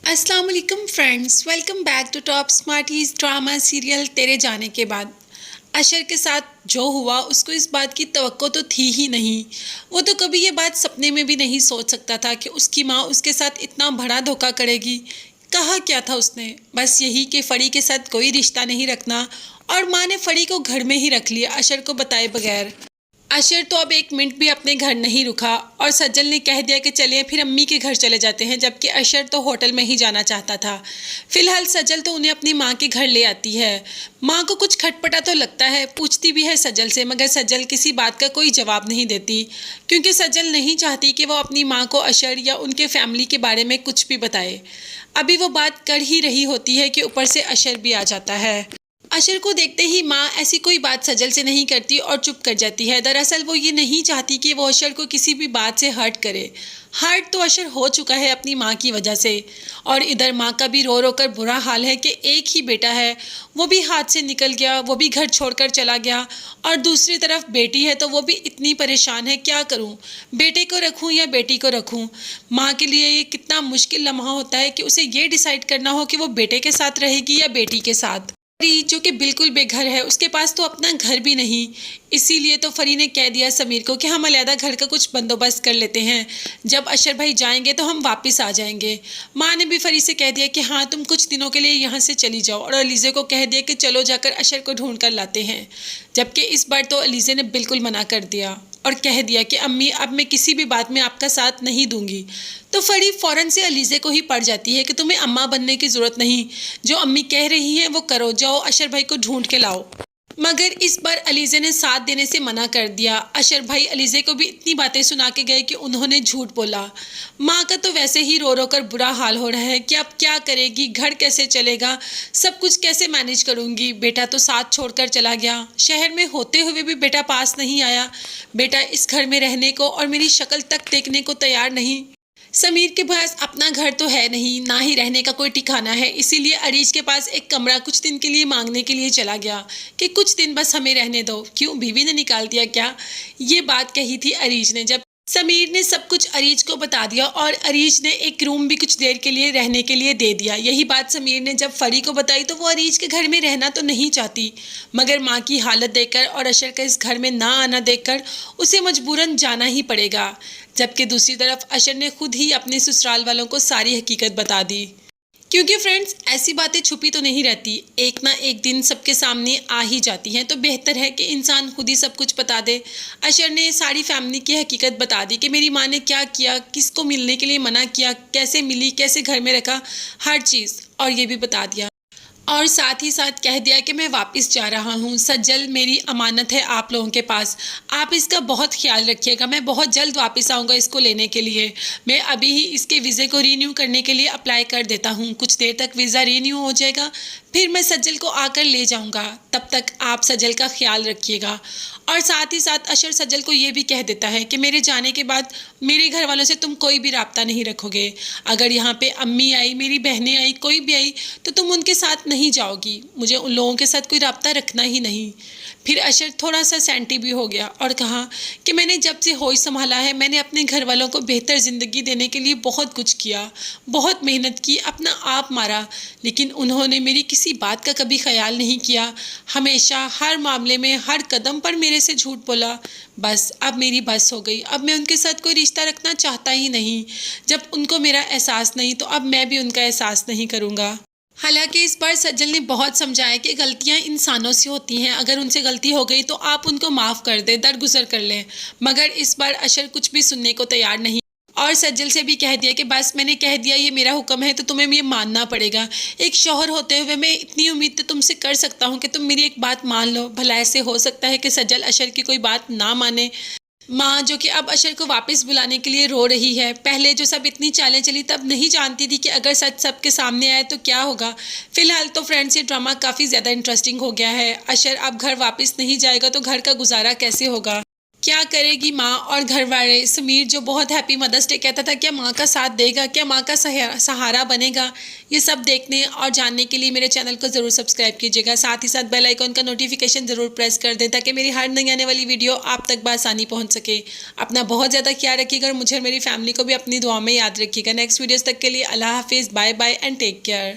अस्सलाम वालेकुम friends, welcome back to Top Smarties drama serial तेरे जाने के बाद। अशर के साथ जो हुआ उसको इस बात की तवक्को तो थी ही नहीं। वो तो कभी ये बात सपने में भी नहीं सोच सकता था कि उसकी माँ उसके साथ इतना बड़ा धोखा करेगी। कहा क्या था उसने, बस यही कि फड़ी के साथ कोई रिश्ता नहीं रखना, और माँ ने फड़ी को घर में ही रख लिया अशर को बताए बगैर। अशर तो अब एक मिनट भी अपने घर नहीं रुका और सज्जल ने कह दिया कि चलिए फिर अम्मी के घर चले जाते हैं, जबकि अशर तो होटल में ही जाना चाहता था। फिलहाल सज्जल तो उन्हें अपनी माँ के घर ले आती है। माँ को कुछ खटपटा तो लगता है, पूछती भी है सज्जल से, मगर सज्जल किसी बात का कोई जवाब नहीं देती, क्योंकि सज्जल नहीं चाहती कि वो अपनी माँ को अशर या उनके फैमिली के बारे में कुछ भी बताए। अभी वो बात कर ही रही होती है कि ऊपर से अशर भी आ जाता है। अशर को देखते ही माँ ऐसी कोई बात सजल से नहीं करती और चुप कर जाती है। दरअसल वो ये नहीं चाहती कि वो अशर को किसी भी बात से हर्ट करे। हर्ट तो अशर हो चुका है अपनी माँ की वजह से, और इधर माँ का भी रो रो कर बुरा हाल है कि एक ही बेटा है, वो भी हाथ से निकल गया, वो भी घर छोड़कर चला गया, और दूसरी तरफ बेटी है तो वो भी इतनी परेशान है, क्या करूँ, बेटे को रखूँ या बेटी को रखूँ। माँ के लिए ये कितना मुश्किल लम्हा होता है कि उसे ये डिसाइड करना हो कि वो बेटे के साथ रहेगी या बेटी के साथ। फरी जो कि बिल्कुल बेघर है, उसके पास तो अपना घर भी नहीं। इसीलिए तो फरी ने कह दिया समीर को कि हम अलहदा घर का कुछ बंदोबस्त कर लेते हैं, जब अशर भाई जाएंगे तो हम वापस आ जाएंगे। माँ ने भी फरी से कह दिया कि हाँ तुम कुछ दिनों के लिए यहाँ से चली जाओ, और अलीज़े को कह दिया कि चलो जाकर अशर को ढूंढ कर लाते हैं। जबकि इस बार तो अलीज़े ने बिल्कुल मना कर दिया और कह दिया कि अम्मी अब मैं किसी भी बात में आपका साथ नहीं दूंगी। तो फरी फ़ौरन से अलीज़े को ही पड़ जाती है कि तुम्हें अम्मा बनने की ज़रूरत नहीं, जो अम्मी कह रही हैं वो करो, जाओ अशर भाई को ढूंढ के लाओ। मगर इस बार अलीज़े ने साथ देने से मना कर दिया। अशर भाई अलीज़े को भी इतनी बातें सुना के गए कि उन्होंने झूठ बोला। माँ का तो वैसे ही रो रो कर बुरा हाल हो रहा है कि अब क्या करेगी, घर कैसे चलेगा, सब कुछ कैसे मैनेज करूँगी। बेटा तो साथ छोड़कर चला गया, शहर में होते हुए भी बेटा पास नहीं आया, बेटा इस घर में रहने को और मेरी शक्ल तक देखने को तैयार नहीं। समीर के पास अपना घर तो है नहीं, ना ही रहने का कोई ठिकाना है, इसीलिए अरीज के पास एक कमरा कुछ दिन के लिए मांगने के लिए चला गया कि कुछ दिन बस हमें रहने दो। क्यों, बीवी ने निकाल दिया क्या? ये बात कही थी अरीज ने। जब समीर ने सब कुछ अरीज को बता दिया और अरीज ने एक रूम भी कुछ देर के लिए रहने के लिए दे दिया। यही बात समीर ने जब फरी को बताई तो वो अरीज के घर में रहना तो नहीं चाहती, मगर माँ की हालत देखकर और अशर का इस घर में ना आना देखकर उसे मजबूरन जाना ही पड़ेगा। जबकि दूसरी तरफ अशर ने खुद ही अपने ससुराल वालों को सारी हकीकत बता दी, क्योंकि फ्रेंड्स ऐसी बातें छुपी तो नहीं रहती, एक ना एक दिन सबके सामने आ ही जाती हैं, तो बेहतर है कि इंसान खुद ही सब कुछ बता दे। अशर ने सारी फैमिली की हकीकत बता दी कि मेरी माँ ने क्या किया, किसको मिलने के लिए मना किया, कैसे मिली, कैसे घर में रखा, हर चीज़, और ये भी बता दिया। और साथ ही साथ कह दिया कि मैं वापस जा रहा हूँ, सज्जल मेरी अमानत है आप लोगों के पास, आप इसका बहुत ख्याल रखिएगा, मैं बहुत जल्द वापस आऊँगा इसको लेने के लिए। मैं अभी ही इसके वीज़े को रीन्यू करने के लिए अप्लाई कर देता हूँ, कुछ देर तक वीज़ा रीन्यू हो जाएगा, फिर मैं सज्जल को आकर ले जाऊँगा, तब तक आप सज्जल का ख्याल रखिएगा। और साथ ही साथ अशर सज्जल को ये भी कह देता है कि मेरे जाने के बाद मेरे घर वालों से तुम कोई भी राब्ता नहीं रखोगे। अगर यहाँ पे अम्मी आई, मेरी बहनें आई, कोई भी आई तो तुम उनके साथ नहीं जाओगी, मुझे उन लोगों के साथ कोई राब्ता रखना ही नहीं। फिर अशर थोड़ा सा सेंटी भी हो गया और कहा कि मैंने जब से होश संभाला है मैंने अपने घर वालों को बेहतर ज़िंदगी देने के लिए बहुत कुछ किया, बहुत मेहनत की, अपना आप मारा, लेकिन उन्होंने मेरी किसी बात का कभी ख्याल नहीं किया, हमेशा हर मामले में हर कदम पर मेरे से झूठ बोला। बस अब मेरी बस हो गई, अब मैं उनके साथ कोई रिश्ता रखना चाहता ही नहीं। जब उनको मेरा एहसास नहीं तो अब मैं भी उनका एहसास नहीं करूँगा। हालांकि इस बार सज्जल ने बहुत समझाया कि गलतियां इंसानों से होती हैं, अगर उनसे गलती हो गई तो आप उनको माफ़ कर दें, दरगुजर कर लें, मगर इस बार अशर कुछ भी सुनने को तैयार नहीं। और सज्जल से भी कह दिया कि बस मैंने कह दिया, ये मेरा हुक्म है तो तुम्हें ये मानना पड़ेगा। एक शौहर होते हुए मैं इतनी उम्मीद तो तुमसे कर सकता हूँ कि तुम मेरी एक बात मान लो। भला ऐसे हो सकता है कि सज्जल अशर की कोई बात ना माने। माँ जो कि अब अशर को वापस बुलाने के लिए रो रही है, पहले जो सब इतनी चालें चली तब नहीं जानती थी कि अगर सच सबके सामने आए तो क्या होगा। फिलहाल तो फ्रेंड्स ये ड्रामा काफ़ी ज़्यादा इंटरेस्टिंग हो गया है। अशर अब घर वापस नहीं जाएगा तो घर का गुजारा कैसे होगा। क्या करेगी माँ और घर वाले। समीर जो बहुत हैप्पी मदर्स डे कहता था, क्या माँ का साथ देगा, क्या माँ का सहारा बनेगा। ये सब देखने और जानने के लिए मेरे चैनल को ज़रूर सब्सक्राइब कीजिएगा। साथ ही साथ बेल आइकॉन का नोटिफिकेशन ज़रूर प्रेस कर दें ताकि मेरी हर नई आने वाली वीडियो आप तक बआसानी पहुँच सके। अपना बहुत ज़्यादा ख्याल रखिएगा और मुझे और मेरी फैमिली को भी अपनी दुआ में याद रखिएगा। नेक्स्ट वीडियोज़ तक के लिए अल्लाह हाफिज़, bye bye and take care.